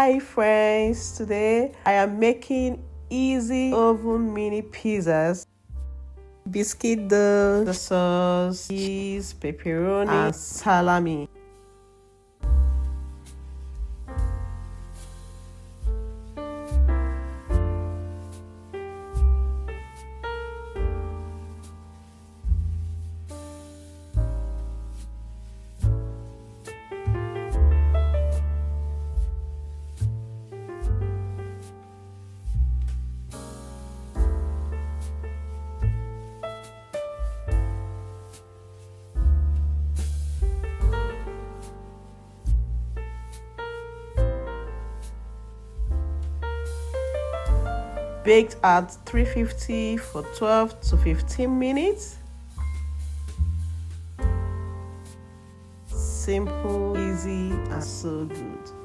Hi friends, today I am making easy oven mini pizzas. Biscuit dough, the sauce, cheese, pepperoni, and salami. Baked at 350 for 12 to 15 minutes. Simple, easy, and so good.